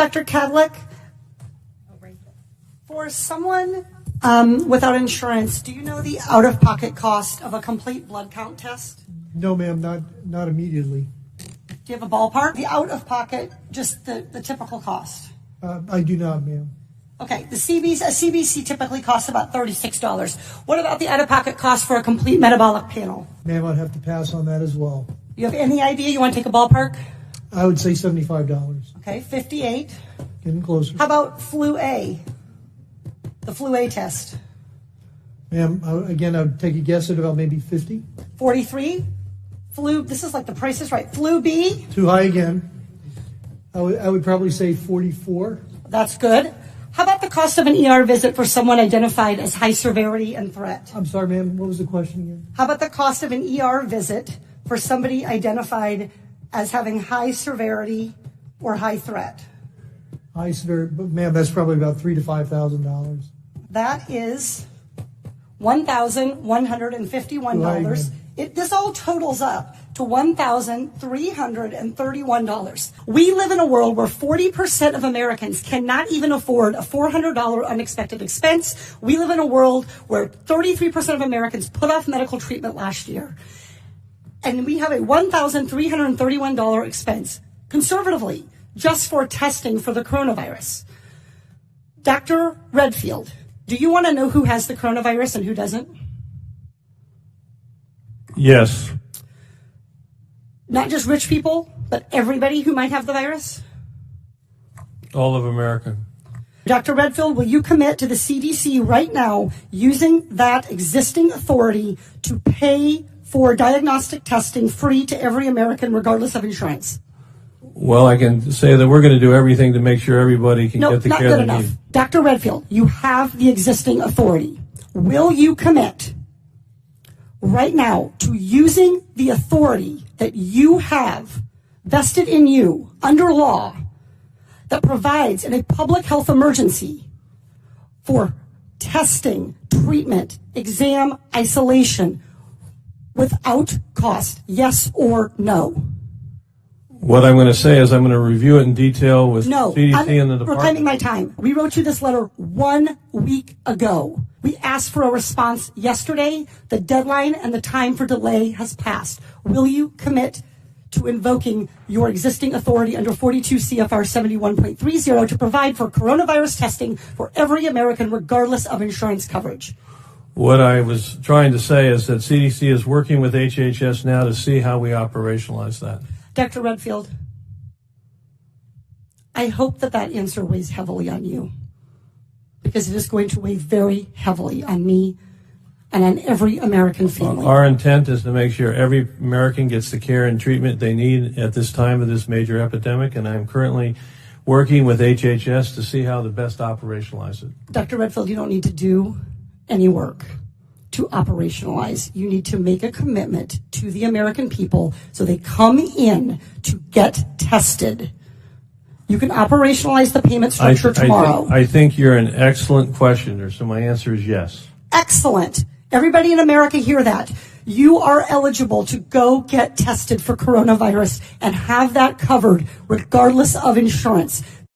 Dr. Cadlick, for someone without insurance, do you know the out-of-pocket cost of a complete blood count test? No, ma'am, not immediately. Do you have a ballpark? The out-of-pocket, just the typical cost. I do not, ma'am. Okay, a CBC typically costs about $36. What about the out-of-pocket cost for a complete metabolic panel? Ma'am, I'd have to pass on that as well. You have any idea? You want to take a ballpark? I would say $75. Okay, 58. Getting closer. How about flu A? The flu A test. Ma'am, again, I would take a guess at about maybe 50. 43. Flu, this is like the Price is Right. Flu B. Too high again. I would probably say 44. That's good. How about the cost of an ER visit for someone identified as high severity and threat? I'm sorry, ma'am, what was the question again? How about the cost of an ER visit for somebody identified as having high severity or high threat? High severity, but ma'am, that's probably about $3,000 to $5,000. That is $1,151. This all totals up to $1,331. We live in a world where 40% of Americans cannot even afford a $400 unexpected expense. We live in a world where 33% of Americans put off medical treatment last year. And we have a $1,331 expense, conservatively, just for testing for the coronavirus. Dr. Redfield, do you want to know who has the coronavirus and who doesn't? Yes. Not just rich people, but everybody who might have the virus? All of America. Dr. Redfield, will you commit to the CDC right now using that existing authority to pay for diagnostic testing free to every American regardless of insurance? Well, I can say that we're going to do everything to make sure everybody can get the care they need. Dr. Redfield, you have the existing authority. Will you commit right now to using the authority that you have vested in you under law that provides in a public health emergency for testing, treatment, exam, isolation without cost? Yes or no? What I'm going to say is I'm going to review it in detail with CDC and the department. Reclaiming my time. We wrote you this letter 1 week ago. We asked for a response yesterday. The deadline and the time for delay has passed. Will you commit to invoking your existing authority under 42 CFR 71.30 to provide for coronavirus testing for every American regardless of insurance coverage? What I was trying to say is that CDC is working with HHS now to see how we operationalize that. Dr. Redfield, I hope that answer weighs heavily on you, because it is going to weigh very heavily on me and on every American family. Our intent is to make sure every American gets the care and treatment they need at this time of this major epidemic, and I'm currently working with HHS to see how to best operationalize it. Dr. Redfield, you don't need to do any work to operationalize. You need to make a commitment to the American people so they come in to get tested. You can operationalize the payment structure tomorrow. I think you're an excellent questioner, so my answer is yes. Excellent. Everybody in America hear that. You are eligible to go get tested for coronavirus and have that covered regardless of insurance.